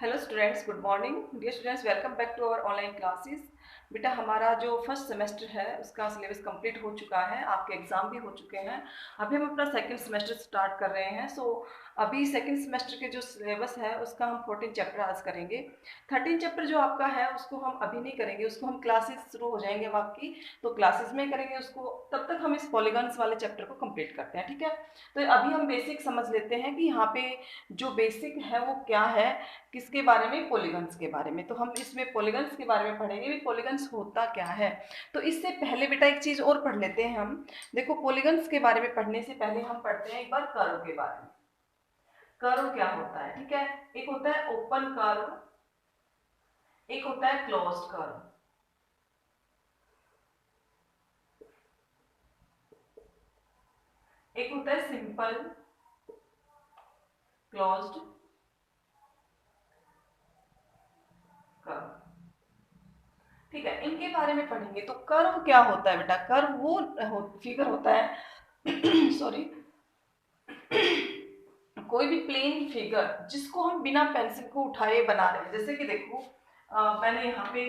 Hello students, good morning dear students. Welcome back to our online classes. बेटा, हमारा जो first semester है उसका सिलेबस कंप्लीट हो चुका है, आपके एग्जाम भी हो चुके हैं। अभी हम अपना सेकंड सेमेस्टर स्टार्ट कर रहे हैं। अभी सेकंड सेमेस्टर के जो सिलेबस है उसका हम 14 चैप्टर आज करेंगे। 13 चैप्टर जो आपका है उसको हम अभी नहीं करेंगे, उसको हम क्लासेस शुरू हो जाएंगे अब आपकी, तो क्लासेस में करेंगे उसको। तब तक हम इस पॉलीगन्स वाले चैप्टर को कंप्लीट करते हैं, ठीक है। तो अभी हम बेसिक समझ लेते हैं कि यहाँ पे जो बेसिक है वो क्या है, किसके बारे में, पॉलीगन्स के बारे में। तो हम इसमें पॉलीगन्स के बारे में पढ़ेंगे भी, पॉलीगन्स होता क्या है। तो इससे पहले बेटा एक चीज और पढ़ लेते हैं हम। देखो, पॉलीगन्स के बारे में पढ़ने से पहले हम पढ़ते हैं एक बार कर्व के बारे में। कर्व क्या होता है, ठीक है। एक होता है ओपन कर्व, एक होता है क्लोज्ड कर्व। एक होता है सिंपल क्लोज्ड कर्व, ठीक है। इनके बारे में पढ़ेंगे। तो कर्व क्या होता है बेटा? कर्व वो फिगर होता है सॉरी कोई भी प्लेन फिगर जिसको हम बिना पेंसिल को उठाए बना रहे हैं। जैसे कि देखो, मैंने यहाँ पे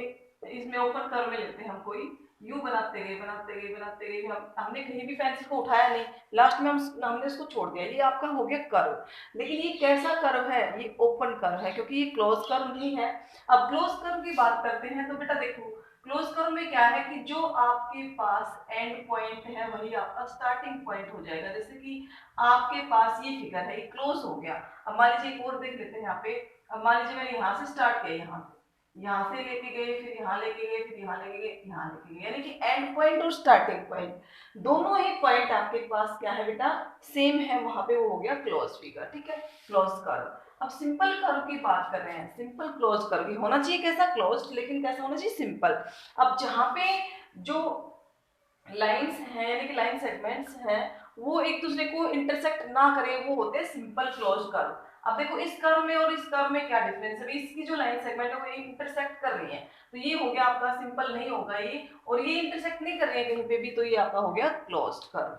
इसमें ओपन कर्व में लेते हैं हम कोई, यू बनाते गए बनाते गए बनाते गए, हमने कहीं भी पेंसिल को उठाया नहीं, लास्ट में हमने इसको छोड़ दिया, ये आपका हो गया कर्व। लेकिन ये कैसा कर्व है? ये ओपन कर्व है, क्योंकि ये क्लोज कर्व नहीं है। अब क्लोज कर्व की बात करते हैं तो बेटा देखो, क्लोज कर्व में क्या है कि जो आपके पास एंड पॉइंट है वही आपका स्टार्टिंग पॉइंट हो जाएगा। जैसे कि आपके पास ये फिगर है, ये क्लोज हो गया। अब मान लीजिए एक और देख लेते हैं यहाँ पे। अब मान लीजिए मैंने यहाँ से स्टार्ट किया, यहाँ से लेके गए, फिर यहाँ लेके गए, फिर यहाँ लेके गए, यहाँ लेके गए, यानी कि एंड पॉइंट और स्टार्टिंग पॉइंट दोनों ही पॉइंट आपके पास क्या है बेटा, सेम है। वहां पे वो हो गया क्लोज फिगर, ठीक है, क्लोज कर्व। अब सिंपल कर्व की बात कर रहे हैं। सिंपल क्लोज कर्व भी होना चाहिए कैसा, क्लोज, लेकिन कैसा होना चाहिए, सिंपल। अब जहां पे जो लाइंस हैं यानी कि लाइन सेगमेंट्स हैं वो एक दूसरे को इंटरसेक्ट ना करें, वो होते हैं सिंपल क्लोज कर्व। अब देखो, इस कर्व में और इस कर्व में क्या डिफरेंस है? इसकी जो लाइन सेगमेंट है वो इंटरसेक्ट कर रही है, तो ये हो गया आपका सिंपल, नहीं होगा ये। और ये इंटरसेक्ट नहीं कर रही है कहीं पे भी, तो ये आपका हो गया क्लोज्ड कर्व,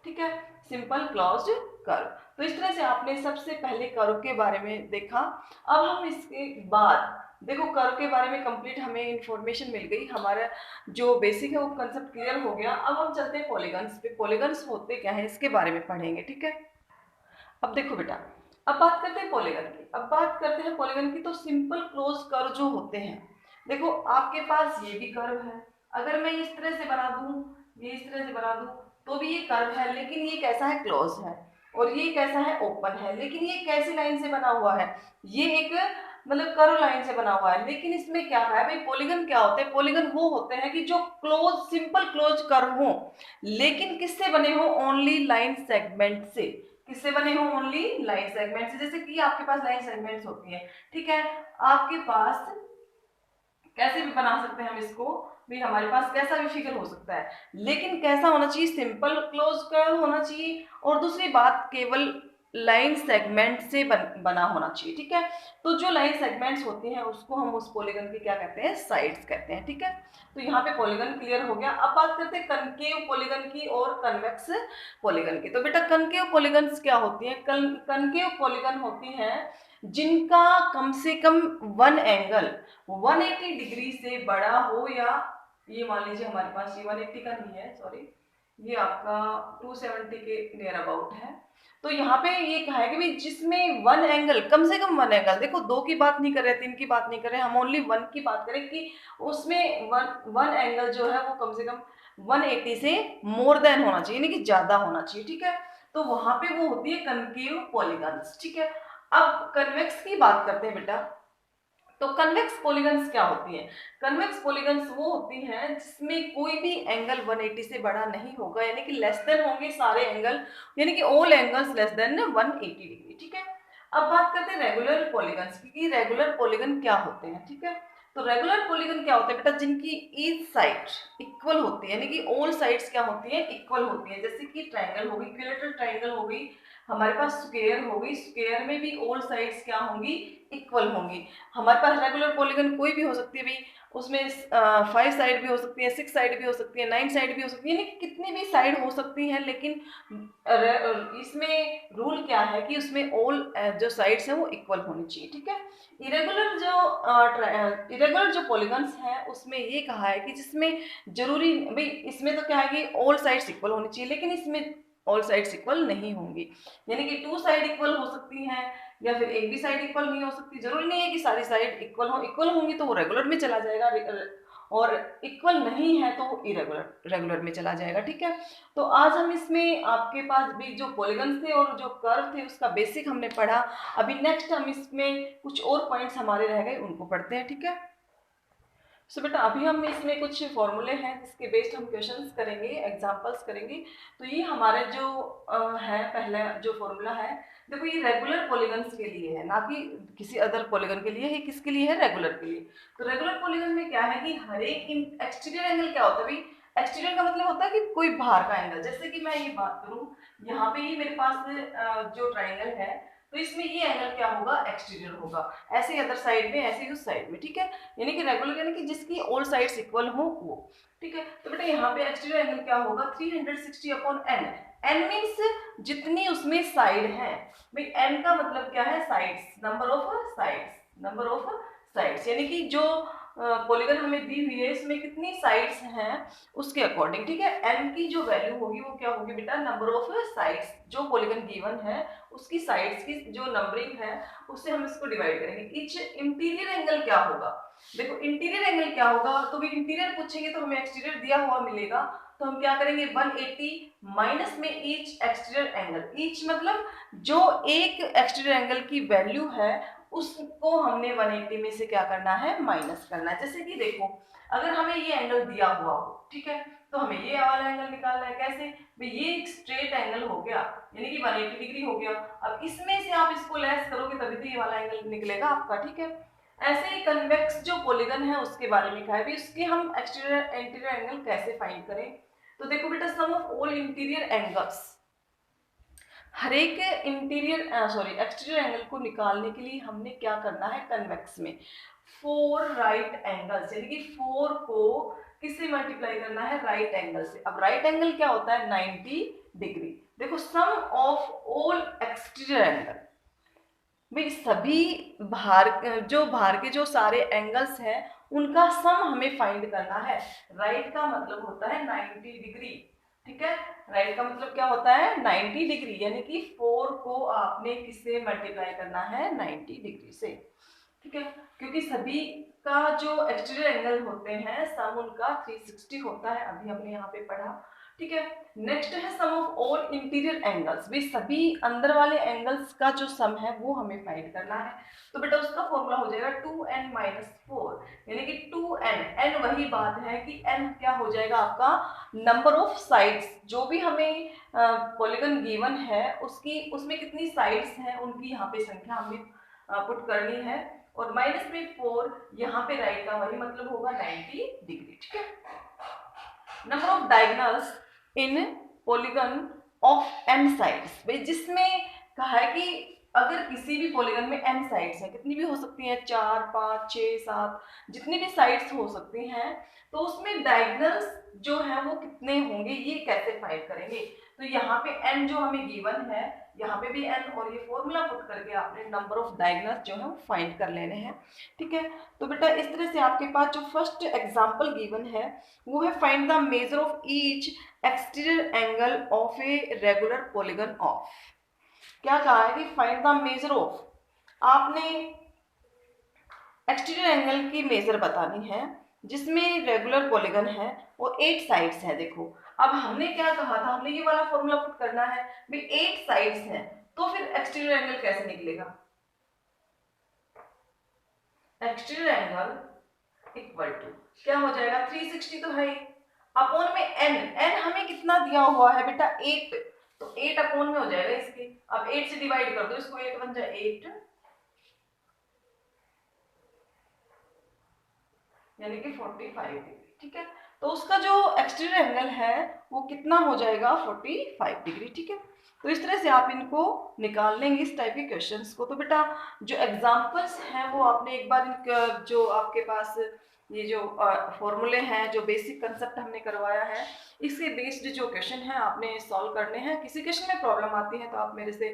ठीक है, सिंपल क्लोज्ड कर्व। तो इस तरह से आपने सबसे पहले कर्व के बारे में देखा। अब हम इसके बाद देखो, कर्व के बारे में कंप्लीट हमें इंफॉर्मेशन मिल गई, हमारा जो बेसिक है वो कंसेप्ट क्लियर हो गया। अब हम चलते हैं पॉलीगन्स पे। पॉलीगन्स होते क्या है इसके बारे में पढ़ेंगे, ठीक है। अब देखो बेटा, अब बात करते हैं पॉलीगन की। अब बात करते हैं पॉलीगन की, तो सिंपल क्लोज कर्व जो होते हैं, देखो आपके पास ये भी कर्व है, अगर मैं इस तरह से बना दूं, ये इस तरह से बना दूं, तो भी ये कर्व है, लेकिन ये कैसा है, क्लोज है। और ये कैसा है, ओपन है। लेकिन ये कैसी लाइन से बना हुआ है? ये एक मतलब कर्व लाइन से बना हुआ है। लेकिन इसमें क्या है भाई, पॉलीगन क्या होते हैं? पॉलीगन वो होते हैं कि जो क्लोज, सिंपल क्लोज कर्व हो, लेकिन किससे बने हो, ओनली लाइन सेगमेंट से। किससे बने हो, ओनली लाइन सेगमेंट से। जैसे कि आपके पास लाइन सेगमेंट्स होती है, ठीक है, आपके पास कैसे भी बना सकते हैं हम इसको भी, हमारे पास कैसा भी फिगर हो सकता है, लेकिन कैसा होना चाहिए, सिंपल क्लोज कर्व होना चाहिए। और दूसरी बात, केवल लाइन सेगमेंट से बना होना चाहिए, ठीक है। तो जो लाइन सेगमेंट्स होती हैं उसको हम उस पॉलीगन की क्या कहते हैं, साइड्स कहते हैं, ठीक है। तो यहाँ पे पॉलीगन क्लियर हो गया। अब बात करते हैं कनकेव पॉलीगन की और कन्वेक्स पॉलीगन की। तो बेटा, कनकेव पॉलीगन्स क्या होती हैं? कनकेव पॉलीगन होती हैं जिनका कम से कम वन एंगल 180 डिग्री से बड़ा हो, या ये मान लीजिए हमारे पास ये 180 का नहीं है, सॉरी, ये आपका 270 के नियर अबाउट है। तो यहाँ पे ये कहा है कि भाई जिसमें वन एंगल, कम से कम वन एंगल, देखो दो की बात नहीं कर रहे, तीन की बात नहीं कर रहे, हम ओनली वन की बात करें कि उसमें वन एंगल जो है वो कम से कम 180 से मोर देन होना चाहिए, यानी कि ज्यादा होना चाहिए, ठीक है। तो वहां पे वो होती है कनकेव पॉलीगन्स, ठीक है। अब कन्वेक्स की बात करते हैं बेटा। तो कन्वेक्स पॉलीगन्स क्या होती हैं? कन्वेक्स पॉलीगन्स वो होती हैं जिसमें कोई भी एंगल 180 से बड़ा नहीं होगा, यानी कि लेस देन होंगे सारे एंगल, यानी कि all angles less than 180 degree, ठीक है। अब बात करते हैं रेगुलर पॉलीगन्स की। रेगुलर पॉलीगन क्या होते हैं, ठीक है। तो रेगुलर पॉलीगन क्या होते हैं बेटा, जिनकी ईच साइड इक्वल होती है, यानी कि ऑल साइड्स क्या होती हैं, इक्वल होती हैं। जैसे कि ट्राइंगल हो गई, इक्विलेटरल ट्राइंगल हो गई, हमारे पास स्क्वायर हो गई, स्क्वायर में भी ऑल साइड्स क्या होंगी, इक्वल होंगी। हमारे पास रेगुलर पॉलीगन कोई भी हो सकती है भाई। उसमें 5 साइड भी हो सकती है, 6 साइड भी हो सकती है, 9 साइड भी हो सकती है, यानी कितनी भी साइड हो सकती हैं, लेकिन इसमें रूल क्या है कि उसमें ऑल जो साइड्स हैं वो इक्वल होनी चाहिए, ठीक है। इरेगुलर जो पॉलीगन्स हैं उसमें ये कहा है कि जिसमें जरूरी भाई, इसमें तो क्या है कि ऑल साइड्स इक्वल होनी चाहिए, लेकिन इसमें ऑल साइड्स इक्वल नहीं होंगी, यानी कि 2 साइड इक्वल हो सकती हैं या फिर एक भी साइड इक्वल नहीं हो सकती। जरूरी नहीं है कि सारी साइड इक्वल हो, इक्वल होंगी तो वो रेगुलर में चला जाएगा, और इक्वल नहीं है तो वो इरेगुलर रेगुलर में चला जाएगा, ठीक है। तो आज हम इसमें आपके पास भी जो पॉलीगन्स थे और जो कर्व थे उसका बेसिक हमने पढ़ा। अभी नेक्स्ट हम इसमें कुछ और पॉइंट्स हमारे रह गए, उनको पढ़ते हैं, ठीक है। सो बेटा अभी हम इसमें कुछ फॉर्मूले हैं जिसके बेस्ड हम क्वेश्चंस करेंगे, एग्जांपल्स करेंगे। तो ये हमारे जो है पहला जो फॉर्मूला है, देखो ये रेगुलर पॉलीगन्स के लिए है, ना कि किसी अदर पॉलीगन के लिए है, किसके लिए है, रेगुलर के लिए। तो रेगुलर पॉलीगन में क्या है कि हर एक एक्सटीरियर एंगल क्या होता है भाई, एक्सटीरियर का मतलब होता है कि कोई बाहर का एंगल। जैसे कि मैं ये बात करूं, यहाँ पे ये मेरे पास जो ट्राइंगल है, तो इसमें ये एंगल क्या होगा, एक्सटीरियर होगा। ऐसे ही अदर साइड में, ऐसे ही उस साइड में, ठीक है। यानी कि रेगुलर यानी कि जिसकी ऑल साइड्स इक्वल हो वो, ठीक है। तो बेटा यहाँ पे एक्सटीरियर एंगल क्या होगा, 360 अपॉन एन। एन मीन्स जितनी उसमें साइड है भाई, एन का मतलब क्या है, sides, number of sides, number of sides, यानी कि जो पॉलीगन हमें दी हुई है इसमें कितनी साइड्स हैं उसके अकॉर्डिंग, ठीक है। एन की जो वैल्यू होगी वो क्या होगी बेटा, नंबर ऑफ साइड्स, जो पॉलीगन गिवन है उसकी साइड्स की जो नंबरिंग है उससे हम इसको डिवाइड करेंगे। ईच इंटीरियर एंगल क्या होगा, देखो इंटीरियर एंगल क्या होगा, तो भी इंटीरियर पूछेंगे तो हमें एक्सटीरियर दिया हुआ मिलेगा, तो हम क्या करेंगे 180 माइनस में ईच एक्सटीरियर एंगल। ईच मतलब जो एक एक्सटीरियर एंगल की वैल्यू है उसको हमने 180 में से क्या करना है, माइनस करना है। जैसे कि देखो अगर हमें ये एंगल दिया हुआ हो, ठीक है, तो हमें ये वाला एंगल निकालना है। कैसे भाई, ये एक स्ट्रेट एंगल हो गया यानी कि 180 डिग्री हो गया। अब इसमें से आप इसको लेस करोगे तभी तो ये वाला एंगल निकलेगा आपका, ठीक है। ऐसे ही कन्वेक्स जो पॉलीगन है उसके बारे में लिखा है भी, उसके हम एक्सटीरियर इंटीरियर एंगल कैसे फाइंड करें। तो देखो बेटा, सम ऑफ ऑल इंटीरियर एंगल्स, हर एक इंटीरियर एक्सटीरियर एंगल को निकालने के लिए हमने क्या करना है, कन्वेक्स में 4 राइट एंगल्स, यानी कि 4 को किससे मल्टीप्लाई करना है, राइट एंगल से। अब राइट एंगल क्या होता है, 90 डिग्री। देखो सम ऑफ ऑल एक्सटीरियर एंगल, भाई सभी बाहर के जो सारे एंगल्स हैं उनका सम हमें फाइंड करना है। राइट का मतलब होता है 90 डिग्री, ठीक है। राइट का मतलब क्या होता है, 90 डिग्री, यानी कि 4 को आपने किससे मल्टीप्लाई करना है, 90 डिग्री से, ठीक है। क्योंकि सभी का जो एक्सटीरियर एंगल होते हैं सम उनका 360 होता है, अभी हमने यहाँ पे पढ़ा, ठीक है। नेक्स्ट है सम ऑफ ऑल इंटीरियर एंगल्स, भी सभी अंदर वाले एंगल्स का जो सम है वो हमें फाइंड करना है। तो बेटा उसका फॉर्मूला हो जाएगा 2n माइनस 4, यानी कि 2n, n वही बात है कि n क्या हो जाएगा आपका, नंबर ऑफ साइड्स, जो भी हमें पॉलीगन गिवन है उसकी उसमें कितनी साइड्स हैं उनकी यहाँ पे संख्या हमें पुट करनी है, और माइनस में 4 यहाँ पे राइट का वही मतलब होगा 90 डिग्री, ठीक है। Number of diagonals in polygon of n sides, भाई जिसमें कहा है कि अगर किसी भी पॉलीगन में n साइड्स हैं, कितनी भी हो सकती हैं, 4 5 6 7, जितनी भी साइड्स हो सकती हैं, तो उसमें डायगोनल्स जो है वो कितने होंगे, ये कैसे फाइंड करेंगे। तो यहाँ पे n जो हमें गिवन है, यहाँ पे भी n, और ये फॉर्मूला पुट करके आपने नंबर ऑफ डायगोनल्स जो है वो फाइंड कर लेने हैं, ठीक है। तो बेटा इस तरह से आपके पास जो फर्स्ट एग्जांपल गिवन है वो है find the measure of each exterior angle of a regular polygon of, क्या कहा है कि फाइंड द मेजर ऑफ, आपने एक्सटीरियर एंगल की मेजर बतानी है जिसमें रेगुलर पॉलीगन है और 8 साइड्स हैं। देखो अब हमने क्या कहा था, हमने ये वाला फॉर्मूला पुट करना है भाई, 8 साइड्स हैं तो फिर एक्सटीरियर एंगल कैसे निकलेगा, एक्सटीरियर एंगल इक्वल टू क्या हो जाएगा, 360 तो है ही, अपॉन में n, n हमें कितना दिया हुआ है बेटा 8, तो 8 अपॉन में हो जाएगा इसके। अब 8 से डिवाइड कर दो इसको, 8 बन जाए 8, यानी कि 45 डिग्री, ठीक है। तो उसका जो एक्सटीरियर एंगल है वो कितना हो जाएगा, 45 डिग्री, ठीक है। तो इस तरह से आप इनको निकाल लेंगे इस टाइप के क्वेश्चंस को। तो बेटा जो एग्जांपल्स हैं वो आपने एक बार जो आपके पास ये जो फॉर्मूले हैं, जो बेसिक कंसेप्ट हमने करवाया है, इसके बेस्ड जो क्वेश्चन हैं आपने सॉल्व करने हैं। किसी क्वेश्चन में प्रॉब्लम आती है तो आप मेरे से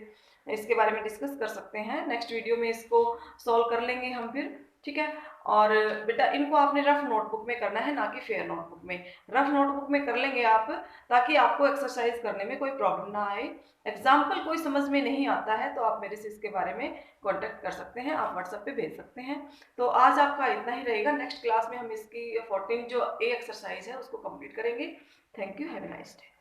इसके बारे में डिस्कस कर सकते हैं। नेक्स्ट वीडियो में इसको सॉल्व कर लेंगे हम फिर, ठीक है। और बेटा इनको आपने रफ नोटबुक में करना है, ना कि फेयर नोटबुक में। रफ नोटबुक में कर लेंगे आप, ताकि आपको एक्सरसाइज करने में कोई प्रॉब्लम ना आए। एग्जाम्पल कोई समझ में नहीं आता है तो आप मेरे से इसके बारे में कॉन्टेक्ट कर सकते हैं, आप व्हाट्सएप पे भेज सकते हैं। तो आज आपका इतना ही रहेगा। नेक्स्ट क्लास में हम इसकी 14 जो ए एक्सरसाइज है उसको कंप्लीट करेंगे। Thank you, have a nice day.